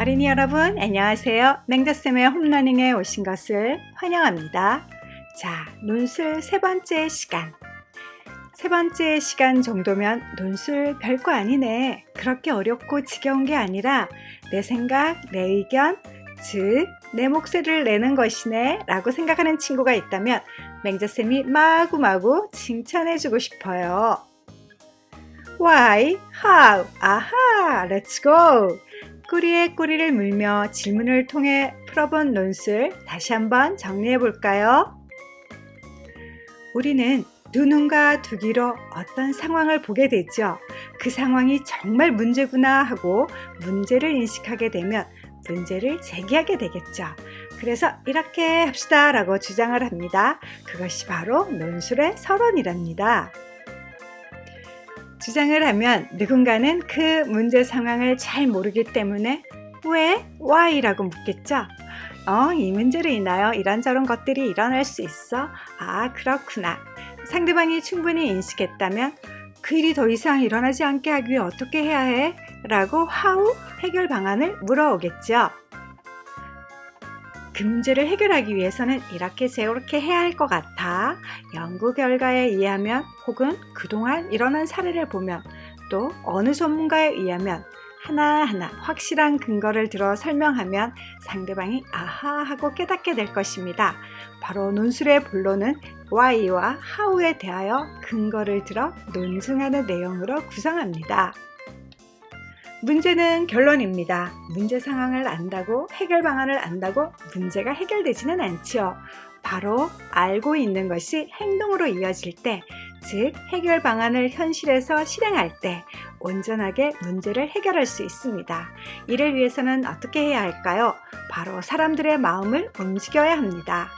어린이 여러분, 안녕하세요. 맹자쌤의 홈러닝에 오신 것을 환영합니다. 자, 논술 세 번째 시간. 세 번째 시간 정도면 논술 별거 아니네. 그렇게 어렵고 지겨운 게 아니라 내 생각, 내 의견, 즉 내 목소리를 내는 것이네 라고 생각하는 친구가 있다면 맹자쌤이 마구마구 칭찬해주고 싶어요. Why? How? 아하! Let's go! 꼬리에 꼬리를 물며 질문을 통해 풀어본 논술 다시 한번 정리해 볼까요? 우리는 두 눈과 두 귀로 어떤 상황을 보게 되죠. 그 상황이 정말 문제구나 하고 문제를 인식하게 되면 문제를 제기하게 되겠죠. 그래서 이렇게 합시다 라고 주장을 합니다. 그것이 바로 논술의 서론이랍니다. 주장을 하면 누군가는 그 문제 상황을 잘 모르기 때문에 왜? Why? 라고 묻겠죠. 이 문제로 인하여 이런저런 것들이 일어날 수 있어? 아, 그렇구나. 상대방이 충분히 인식했다면 그 일이 더 이상 일어나지 않게 하기 위해 어떻게 해야 해? 라고 how? 해결 방안을 물어오겠죠. 그 문제를 해결하기 위해서는 이렇게 저렇게 해야 할 것 같아. 연구 결과에 의하면 혹은 그동안 일어난 사례를 보면 또 어느 전문가에 의하면 하나하나 확실한 근거를 들어 설명하면 상대방이 아하 하고 깨닫게 될 것입니다. 바로 논술의 본론은 why와 how에 대하여 근거를 들어 논증하는 내용으로 구성합니다. 문제는 결론입니다. 문제 상황을 안다고 해결 방안을 안다고 문제가 해결되지는 않죠. 바로 알고 있는 것이 행동으로 이어질 때, 즉 해결 방안을 현실에서 실행할 때 온전하게 문제를 해결할 수 있습니다. 이를 위해서는 어떻게 해야 할까요? 바로 사람들의 마음을 움직여야 합니다.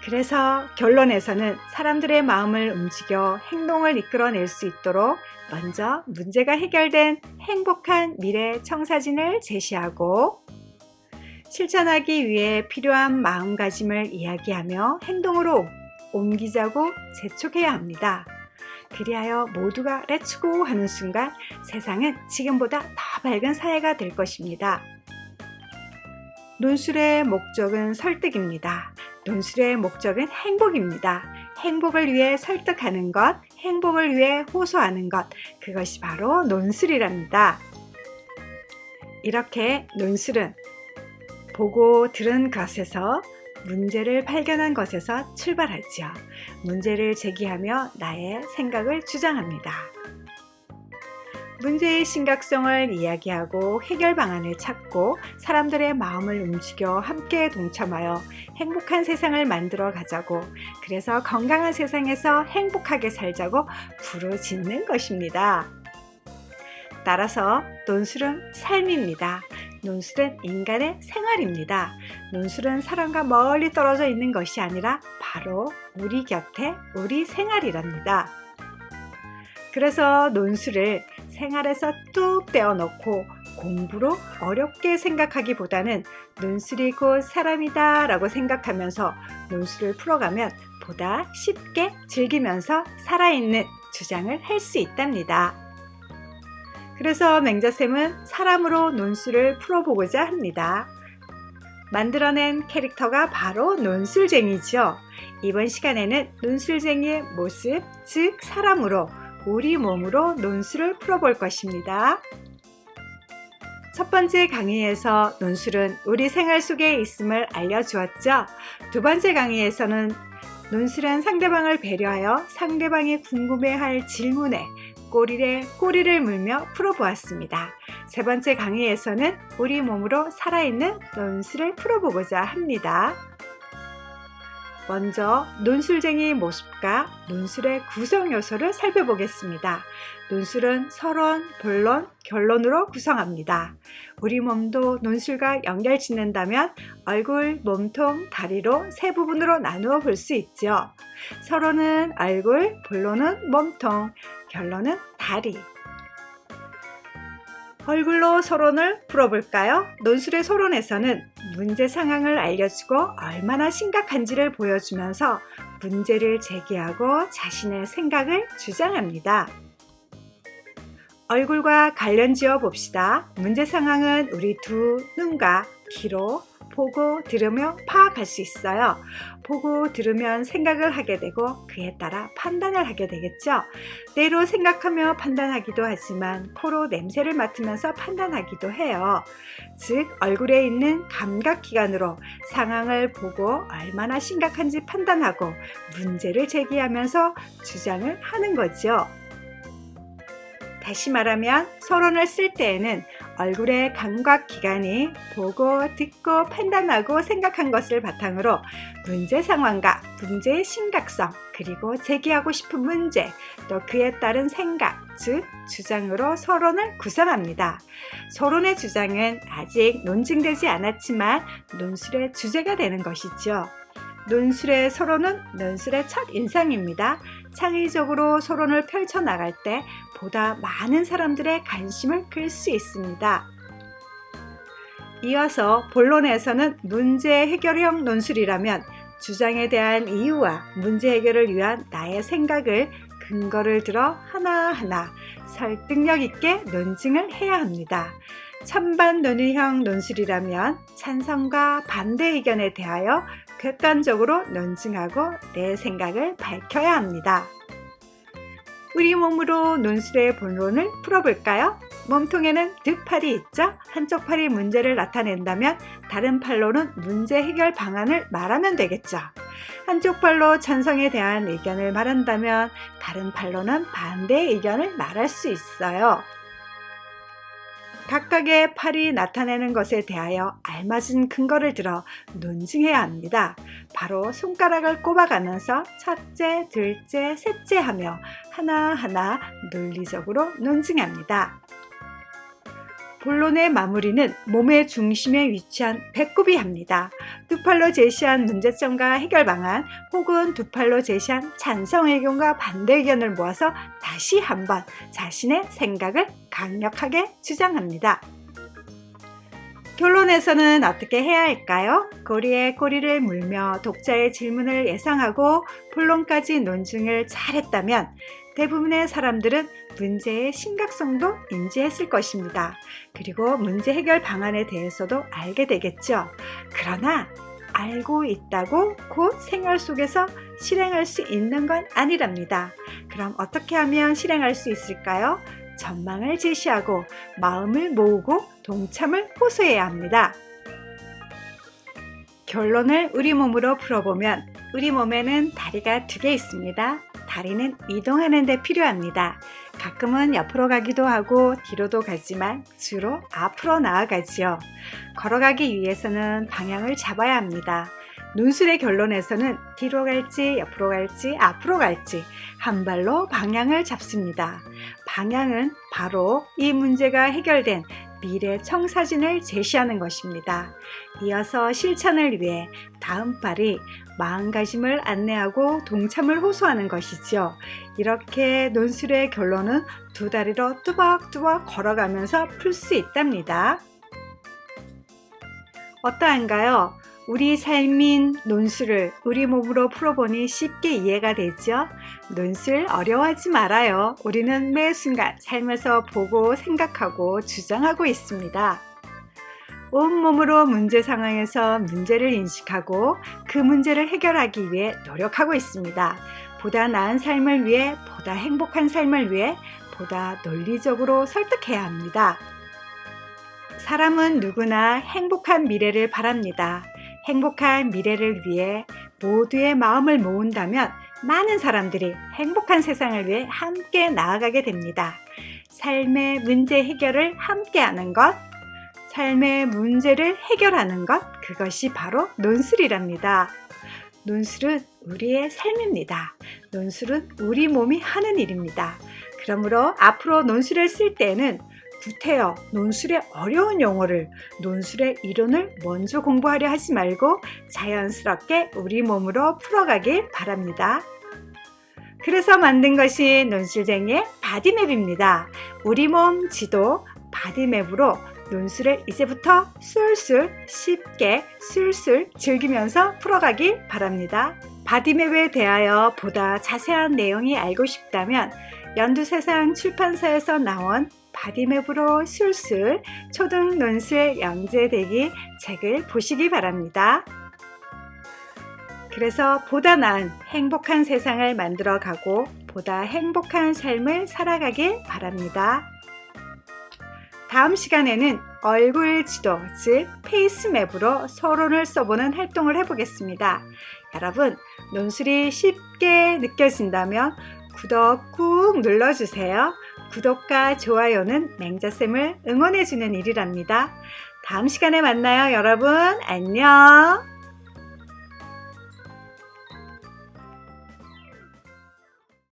그래서 결론에서는 사람들의 마음을 움직여 행동을 이끌어낼 수 있도록 먼저 문제가 해결된 행복한 미래 청사진을 제시하고 실천하기 위해 필요한 마음가짐을 이야기하며 행동으로 옮기자고 재촉해야 합니다. 그리하여 모두가 렛츠고 하는 순간 세상은 지금보다 더 밝은 사회가 될 것입니다. 논술의 목적은 설득입니다. 논술의 목적은 행복입니다. 행복을 위해 설득하는 것, 행복을 위해 호소하는 것, 그것이 바로 논술이랍니다. 이렇게 논술은 보고 들은 것에서 문제를 발견한 것에서 출발하죠. 문제를 제기하며 나의 생각을 주장합니다. 문제의 심각성을 이야기하고 해결 방안을 찾고 사람들의 마음을 움직여 함께 동참하여 행복한 세상을 만들어 가자고, 그래서 건강한 세상에서 행복하게 살자고 부르짖는 것입니다. 따라서 논술은 삶입니다. 논술은 인간의 생활입니다. 논술은 사람과 멀리 떨어져 있는 것이 아니라 바로 우리 곁에 우리 생활이랍니다. 그래서 논술을 생활에서 뚝 떼어놓고 공부로 어렵게 생각하기보다는 논술이 곧 사람이다 라고 생각하면서 논술을 풀어가면 보다 쉽게 즐기면서 살아있는 주장을 할 수 있답니다. 그래서 맹자쌤은 사람으로 논술을 풀어보고자 합니다. 만들어낸 캐릭터가 바로 논술쟁이죠. 이번 시간에는 논술쟁이의 모습, 즉 사람으로 우리 몸으로 논술을 풀어볼 것입니다. 첫 번째 강의에서 논술은 우리 생활 속에 있음을 알려주었죠. 두 번째 강의에서는 논술은 상대방을 배려하여 상대방이 궁금해할 질문에 꼬리를 물며 풀어보았습니다. 세 번째 강의에서는 우리 몸으로 살아있는 논술을 풀어보고자 합니다. 먼저 논술쟁이 모습과 논술의 구성 요소를 살펴보겠습니다. 논술은 서론, 본론, 결론으로 구성합니다. 우리 몸도 논술과 연결 짓는다면 얼굴, 몸통, 다리로 세 부분으로 나누어 볼 수 있죠. 서론은 얼굴, 본론은 몸통, 결론은 다리. 얼굴로 서론을 풀어볼까요? 논술의 서론에서는 문제 상황을 알려주고 얼마나 심각한지를 보여주면서 문제를 제기하고 자신의 생각을 주장합니다. 얼굴과 관련 지어 봅시다. 문제 상황은 우리 두 눈과 귀로 보고 들으며 파악할 수 있어요. 보고 들으면 생각을 하게 되고 그에 따라 판단을 하게 되겠죠. 뇌로 생각하며 판단하기도 하지만 코로 냄새를 맡으면서 판단하기도 해요. 즉 얼굴에 있는 감각기관으로 상황을 보고 얼마나 심각한지 판단하고 문제를 제기하면서 주장을 하는 거죠. 다시 말하면 서론을 쓸 때에는 얼굴의 감각기관이 보고 듣고 판단하고 생각한 것을 바탕으로 문제 상황과 문제의 심각성 그리고 제기하고 싶은 문제 또 그에 따른 생각 즉 주장으로 서론을 구성합니다. 서론의 주장은 아직 논증되지 않았지만 논술의 주제가 되는 것이죠. 논술의 서론은 논술의 첫 인상입니다. 창의적으로 서론을 펼쳐나갈 때 보다 많은 사람들의 관심을 끌 수 있습니다. 이어서 본론에서는 문제 해결형 논술이라면 주장에 대한 이유와 문제 해결을 위한 나의 생각을 근거를 들어 하나하나 설득력 있게 논증을 해야 합니다. 찬반 논의형 논술이라면 찬성과 반대 의견에 대하여 객관적으로 논증하고 내 생각을 밝혀야 합니다. 우리 몸으로 논술의 본론을 풀어볼까요? 몸통에는 두 팔이 있죠? 한쪽 팔이 문제를 나타낸다면 다른 팔로는 문제 해결 방안을 말하면 되겠죠. 한쪽 팔로 찬성에 대한 의견을 말한다면 다른 팔로는 반대의 의견을 말할 수 있어요. 각각의 팔이 나타내는 것에 대하여 알맞은 근거를 들어 논증해야 합니다. 바로 손가락을 꼽아가면서 첫째, 둘째, 셋째 하며 하나하나 논리적으로 논증합니다. 본론의 마무리는 몸의 중심에 위치한 배꼽이 합니다. 두 팔로 제시한 문제점과 해결 방안 혹은 두 팔로 제시한 찬성 의견과 반대 의견을 모아서 다시 한번 자신의 생각을 강력하게 주장합니다. 결론에서는 어떻게 해야 할까요? 꼬리에 꼬리를 물며 독자의 질문을 예상하고 본론까지 논증을 잘했다면 대부분의 사람들은 문제의 심각성도 인지했을 것입니다. 그리고 문제 해결 방안에 대해서도 알게 되겠죠. 그러나 알고 있다고 곧 생활 속에서 실행할 수 있는 건 아니랍니다. 그럼 어떻게 하면 실행할 수 있을까요? 전망을 제시하고 마음을 모으고 동참을 호소해야 합니다. 결론을 우리 몸으로 풀어보면 우리 몸에는 다리가 2개 있습니다. 다리는 이동하는 데 필요합니다. 가끔은 옆으로 가기도 하고 뒤로도 가지만 주로 앞으로 나아가지요. 걸어가기 위해서는 방향을 잡아야 합니다. 논술의 결론에서는 뒤로 갈지 옆으로 갈지 앞으로 갈지 한 발로 방향을 잡습니다. 방향은 바로 이 문제가 해결된 미래 청사진을 제시하는 것입니다. 이어서 실천을 위해 다음 발이 마음가짐을 안내하고 동참을 호소하는 것이죠. 이렇게 논술의 결론은 두 다리로 뚜벅뚜벅 걸어가면서 풀 수 있답니다. 어떠한가요? 우리 삶인 논술을 우리 몸으로 풀어보니 쉽게 이해가 되죠? 논술 어려워하지 말아요. 우리는 매 순간 삶에서 보고 생각하고 주장하고 있습니다. 온몸으로 문제 상황에서 문제를 인식하고 그 문제를 해결하기 위해 노력하고 있습니다. 보다 나은 삶을 위해, 보다 행복한 삶을 위해, 보다 논리적으로 설득해야 합니다. 사람은 누구나 행복한 미래를 바랍니다. 행복한 미래를 위해 모두의 마음을 모은다면 많은 사람들이 행복한 세상을 위해 함께 나아가게 됩니다. 삶의 문제 해결을 함께하는 것, 삶의 문제를 해결하는 것, 그것이 바로 논술이랍니다. 논술은 우리의 삶입니다. 논술은 우리 몸이 하는 일입니다. 그러므로 앞으로 논술을 쓸 때는 구태여 논술의 어려운 용어를, 논술의 이론을 먼저 공부하려 하지 말고 자연스럽게 우리 몸으로 풀어가길 바랍니다. 그래서 만든 것이 논술쟁이의 바디맵입니다. 우리 몸 지도 바디맵으로 논술을 이제부터 술술 쉽게 술술 즐기면서 풀어가길 바랍니다. 바디맵에 대하여 보다 자세한 내용이 알고 싶다면 연두세상 출판사에서 나온 바디맵으로 술술 초등 논술 영재되기 책을 보시기 바랍니다. 그래서 보다 나은 행복한 세상을 만들어가고 보다 행복한 삶을 살아가길 바랍니다. 다음 시간에는 얼굴 지도, 즉 페이스맵으로 서론을 써보는 활동을 해보겠습니다. 여러분, 논술이 쉽게 느껴진다면 구독 꾹 눌러주세요. 구독과 좋아요는 맹자쌤을 응원해주는 일이랍니다. 다음 시간에 만나요, 여러분. 안녕.